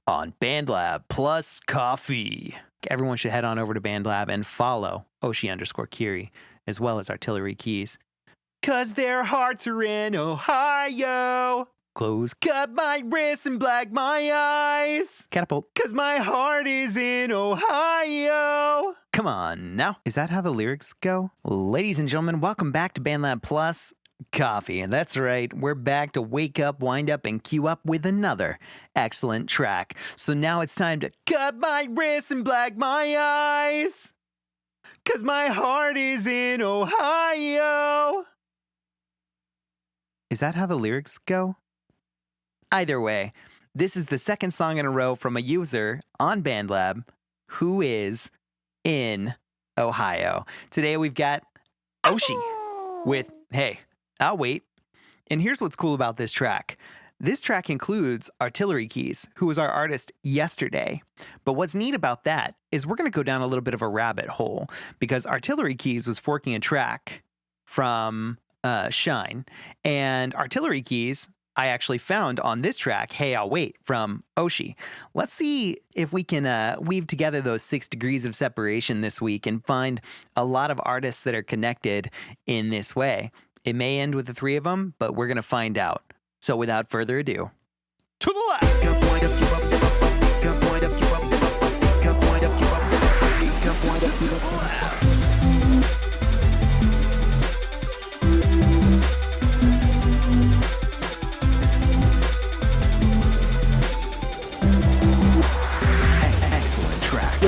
on BandLab plus coffee. Everyone should head on over to BandLab and follow Oshi_Kiri as well as Artillery Keys. Cause their hearts are in Ohio. Clothes cut my wrists and black my eyes. Catapult. Cause my heart is in Ohio. Come on now. Is that how the lyrics go? Ladies and gentlemen, welcome back to BandLab Plus Coffee. And that's right, we're back to wake up, wind up, and queue up with another excellent track. So now it's time to cut my wrists and black my eyes. Cause my heart is in Ohio. Is that how the lyrics go? Either way, this is the second song in a row from a user on BandLab who is in Ohio. Today we've got Oshi with Hey, I'll Wait. And here's what's cool about this track. This track includes Artillery Keys, who was our artist yesterday. But what's neat about that is we're going to go down a little bit of a rabbit hole because Artillery Keys was forking a track from Shine. And Artillery Keys, I actually found on this track, Hey, I'll Wait, from Oshi. Let's see if we can weave together those 6 degrees of separation this week and find a lot of artists that are connected in this way. It may end with the three of them, but we're going to find out. So without further ado, to the left! Excellent track.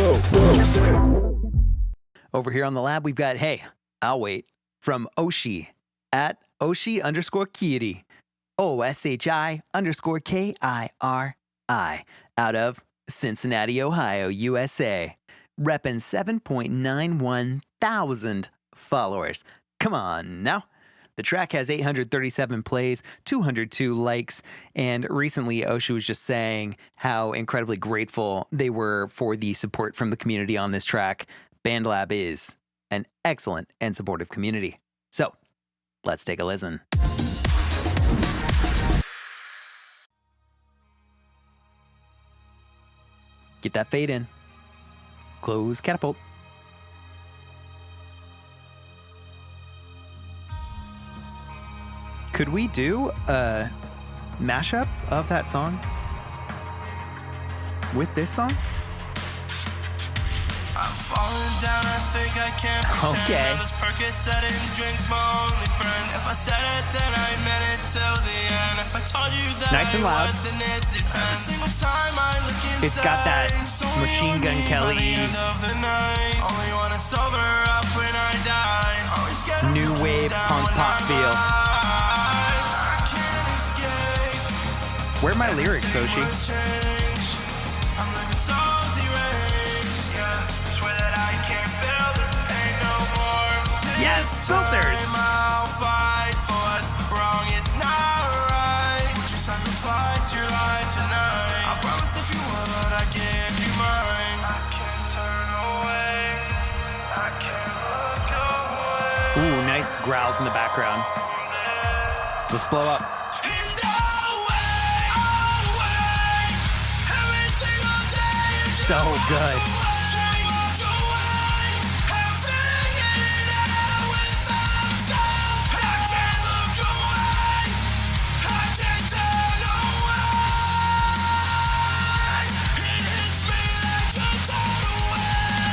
Over here on the lab, we've got Hey, I'll Wait from Oshi at Oshi_Kiri. OSHI_KIRI out of Cincinnati, Ohio, USA. Reppin' 7.91 thousand followers. Come on now. The track has 837 plays, 202 likes, and recently Oshi was just saying how incredibly grateful they were for the support from the community on this track. BandLab is an excellent and supportive community. So, let's take a listen. Get that fade in. Close catapult. Could we do a mashup of that song with this song? I'm falling down, I think I can't pretend. Okay. This Percocet and drinks my only friends. If I said it, then I meant it till the end. If I told you that Nice and loud. then it depends. Every single time I look inside, It's got that it's only Machine Gun on me Kelly by the end of the night. Only wanna sober up when I die. Always get a new wave down punk when pop I feel. ride. I can't escape. Where are my lyrics, Oshi? I'm living so deranged, yeah. Swear that I can't feel this pain no more. Yes, This filters. time I'll fight for what's wrong, it's not right. Would you sacrifice your life tonight? I promise if you would, I'd give you mine. I can't turn away, I can't look away. Ooh, nice growls in the background. Let's blow up. So good.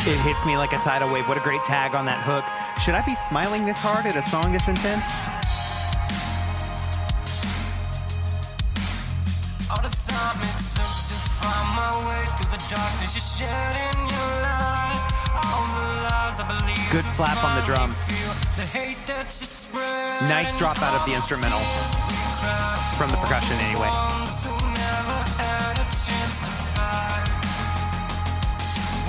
It hits me like a tidal wave. What a great tag on that hook. Should I be smiling this hard at a song this intense? All the time it took to find my way through the darkness, you're shedding your light. All the lies I believe. Good slap on the drums. The hate that you spread. Nice drop out of the instrumental. From the percussion anyway. Ones who never had a chance to fight.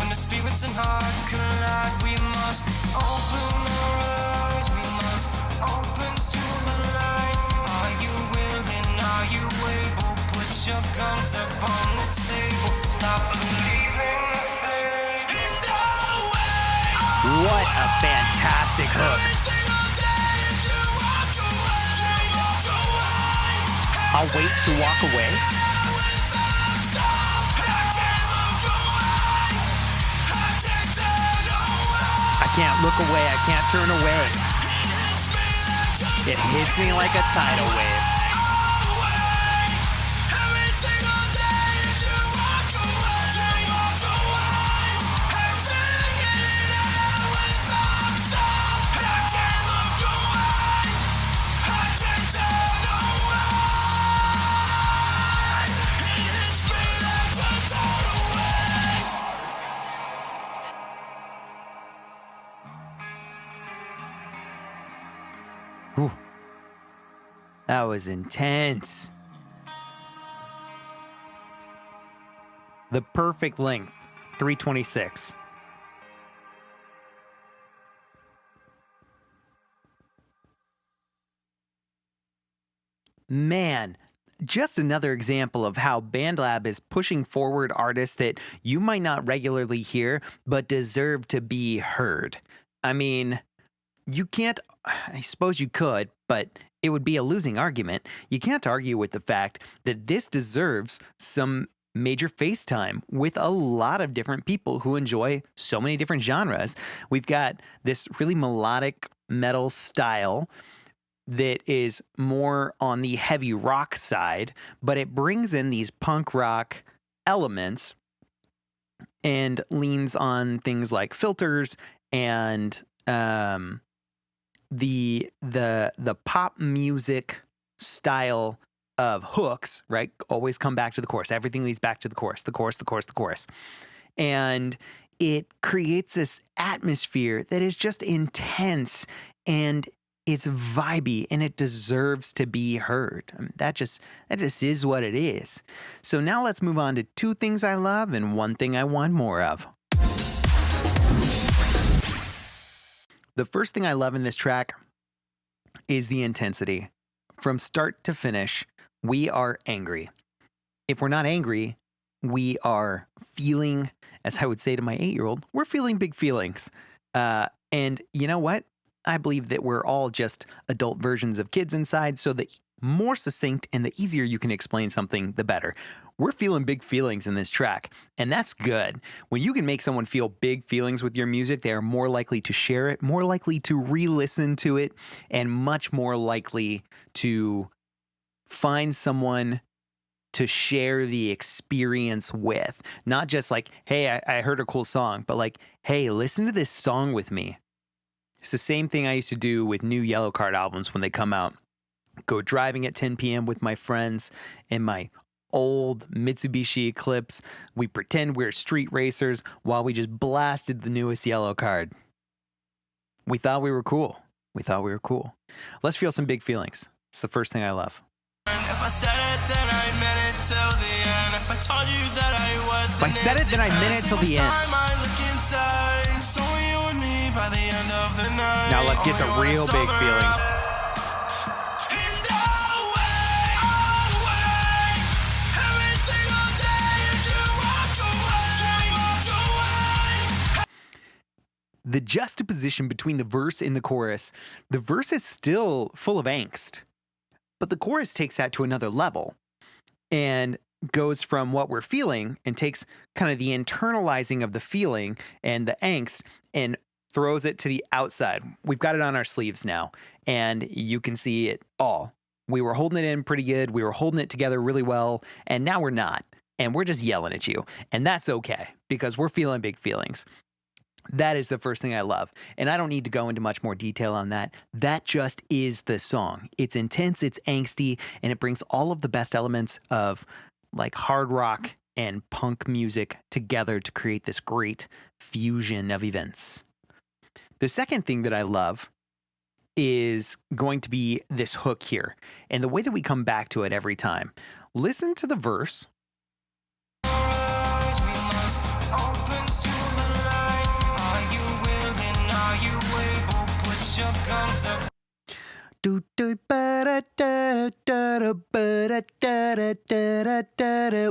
When the spirits and heart collide, we must open our eyes. We must open to the light. Are you willing? Are you able? Put your guns up on the table. Stop believing the fate. What a fantastic hook. I'll wait to walk away. can't look away, I can't turn away. It hits me like a tidal wave. Whew. That was intense. The perfect length, 326. Man, just another example of how BandLab is pushing forward artists that you might not regularly hear, but deserve to be heard. I mean, you can't, I suppose you could, but it would be a losing argument. You can't argue with the fact that this deserves some major FaceTime with a lot of different people who enjoy so many different genres. We've got this really melodic metal style that is more on the heavy rock side, but it brings in these punk rock elements and leans on things like filters and the pop music style of hooks, right? Always come back to the chorus. Everything leads back to the chorus, the chorus, the chorus, the chorus. And it creates this atmosphere that is just intense and it's vibey and it deserves to be heard. I mean, that just is what it is. So now let's move on to two things I love and one thing I want more of. The first thing I love in this track is the intensity. From start to finish, we are angry. If we're not angry, we are feeling, as I would say to my 8-year-old, we're feeling big feelings. And you know what? I believe that we're all just adult versions of kids inside, so the more succinct and the easier you can explain something, the better. We're feeling big feelings in this track, and that's good. When you can make someone feel big feelings with your music, they are more likely to share it, more likely to re-listen to it, and much more likely to find someone to share the experience with. Not just like, hey, I heard a cool song, but like, hey, listen to this song with me. It's the same thing I used to do with new Yellow Card albums when they come out. Go driving at 10 p.m. with my friends in my old Mitsubishi Eclipse. We pretend we're street racers while we just blasted the newest Yellow Card. We thought we were cool. Let's feel some big feelings. It's the first thing I love. If I said it, then I meant it till the end. If I told you that I was If I said it, then I meant it till the end. Now let's get the real big feelings. The juxtaposition between the verse and the chorus, the verse is still full of angst, but the chorus takes that to another level and goes from what we're feeling and takes kind of the internalizing of the feeling and the angst and throws it to the outside. We've got it on our sleeves now, and you can see it all. We were holding it in pretty good. We were holding it together really well, and now we're not. And we're just yelling at you. And that's okay, because we're feeling big feelings. That is the first thing I love. And I don't need to go into much more detail on that. That just is the song. It's intense, it's angsty, and it brings all of the best elements of like hard rock and punk music together to create this great fusion of events. The second thing that I love is going to be this hook here and the way that we come back to it every time. Listen to the verse.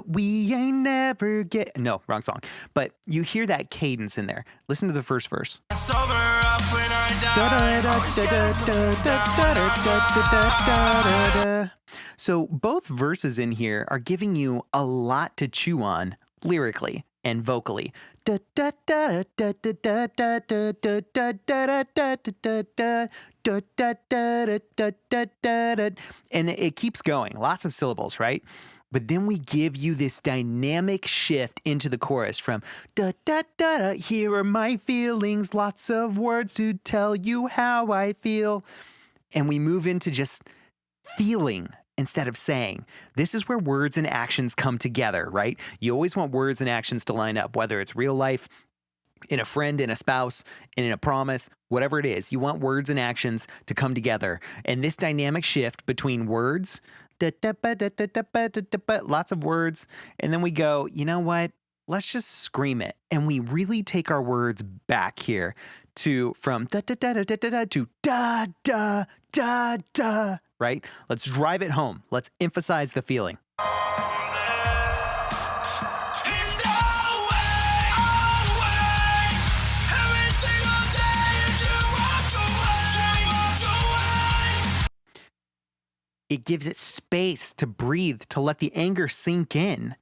We ain't never get... No, wrong song. But you hear that cadence in there. Listen to the first verse. So both verses in here are giving you a lot to chew on lyrically. and vocally. And it keeps going, lots of syllables, right? But then we give you this dynamic shift into the chorus from da da da da, here are my feelings, lots of words to tell you how I feel. And we move into just feeling instead of saying. This is where words and actions come together, right? You always want words and actions to line up, whether it's real life, in a friend, in a spouse, in a promise, whatever it is. You want words and actions to come together. And this dynamic shift between words, lots of words, and then we go, you know what? Let's just scream it. And we really take our words back here from da da da da da da to da da da da, right? Let's drive it home. Let's emphasize the feeling. It gives it space to breathe, to let the anger sink in.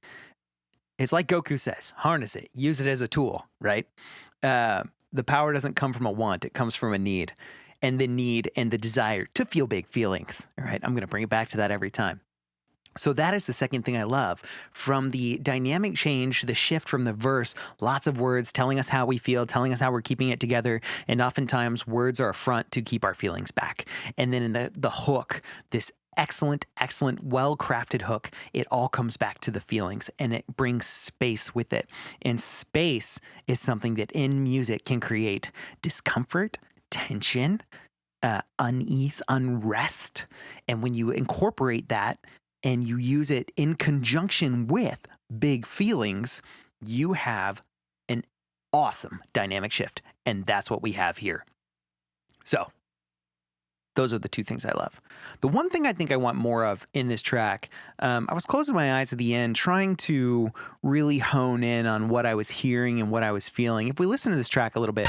It's like Goku says, harness it, use it as a tool, right? The power doesn't come from a want, it comes from a need. And the need and the desire to feel big feelings, all right? I'm going to bring it back to that every time. So that is the second thing I love. From the dynamic change, the shift from the verse, lots of words telling us how we feel, telling us how we're keeping it together. And oftentimes words are a front to keep our feelings back. And then in the hook, this excellent, well-crafted hook, it all comes back to the feelings and it brings space with it. And space is something that in music can create discomfort, tension, unease, unrest. And when you incorporate that and you use it in conjunction with big feelings, you have an awesome dynamic shift. And that's what we have here. So those are the two things I love. The one thing I think I want more of in this track, I was closing my eyes at the end, trying to really hone in on what I was hearing and what I was feeling. If we listen to this track a little bit.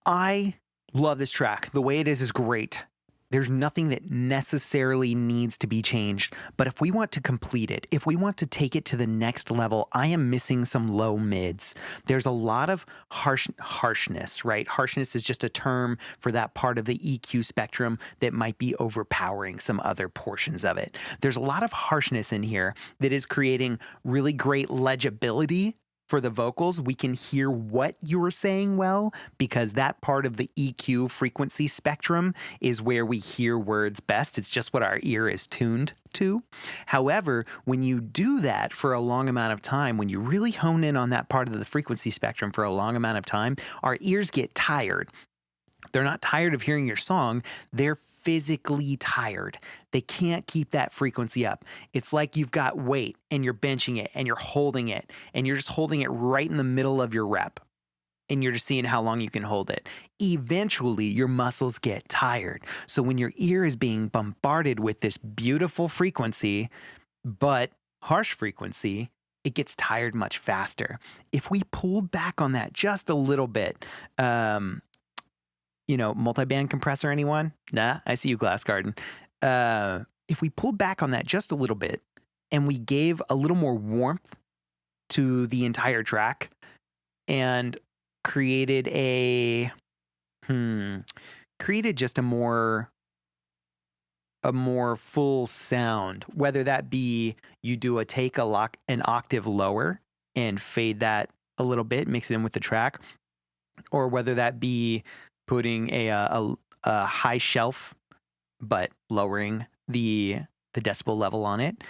I love this track. The way it is great. There's nothing that necessarily needs to be changed. But if we want to complete it, if we want to take it to the next level, I am missing some low mids. There's a lot of harshness, right? Harshness is just a term for that part of the EQ spectrum that might be overpowering some other portions of it. There's a lot of harshness in here that is creating really great legibility for the vocals. We can hear what you're saying well, because that part of the EQ frequency spectrum is where we hear words best. It's just what our ear is tuned to. However, when you do that for a long amount of time, when you really hone in on that part of the frequency spectrum for a long amount of time, our ears get tired. They're not tired of hearing your song. They're physically tired. They can't keep that frequency up. It's like you've got weight and you're benching it and you're holding it and you're just holding it right in the middle of your rep and you're just seeing how long you can hold it. Eventually, your muscles get tired. So when your ear is being bombarded with this beautiful frequency, but harsh frequency, it gets tired much faster. If we pulled back on that just a little bit, multi-band compressor, anyone? Nah, I see you, Glass Garden. If we pulled back on that just a little bit and we gave a little more warmth to the entire track and created just a more full sound, whether that be you do an octave lower and fade that a little bit, mix it in with the track, or whether that be putting a high shelf, but lowering the decibel level on it.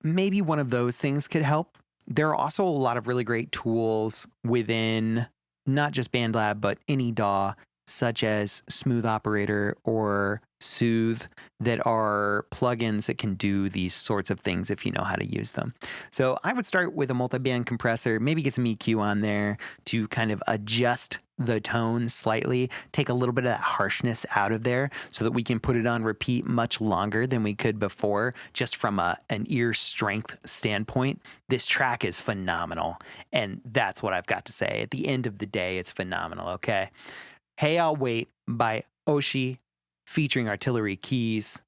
Maybe one of those things could help. There are also a lot of really great tools within not just BandLab, but any DAW, such as Smooth Operator or Soothe, that are plugins that can do these sorts of things if you know how to use them. So I would start with a multi-band compressor, maybe get some EQ on there to kind of adjust the tone slightly, take a little bit of that harshness out of there so that we can put it on repeat much longer than we could before, just from an ear strength standpoint. This track is phenomenal, and that's what I've got to say. At the end of the day, it's phenomenal, okay? Hey, I'll Wait by Oshi. featuring Artillery Keys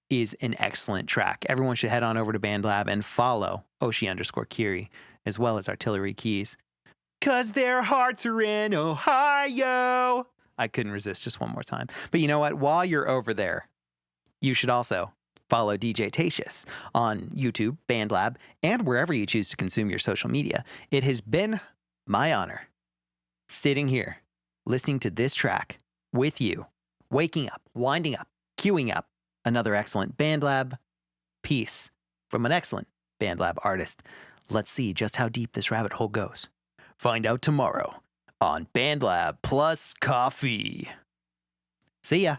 is an excellent track. Everyone should head on over to BandLab and follow Oshi_Kiri as well as Artillery Keys. 'Cause their hearts are in Ohio. I couldn't resist just one more time. But you know what? While you're over there, you should also follow DJTatious on YouTube, BandLab, and wherever you choose to consume your social media. It has been my honor sitting here, listening to this track with you, waking up, winding up, queuing up another excellent BandLab piece from an excellent BandLab artist. Let's see just how deep this rabbit hole goes. Find out tomorrow on BandLab Plus Coffee. See ya.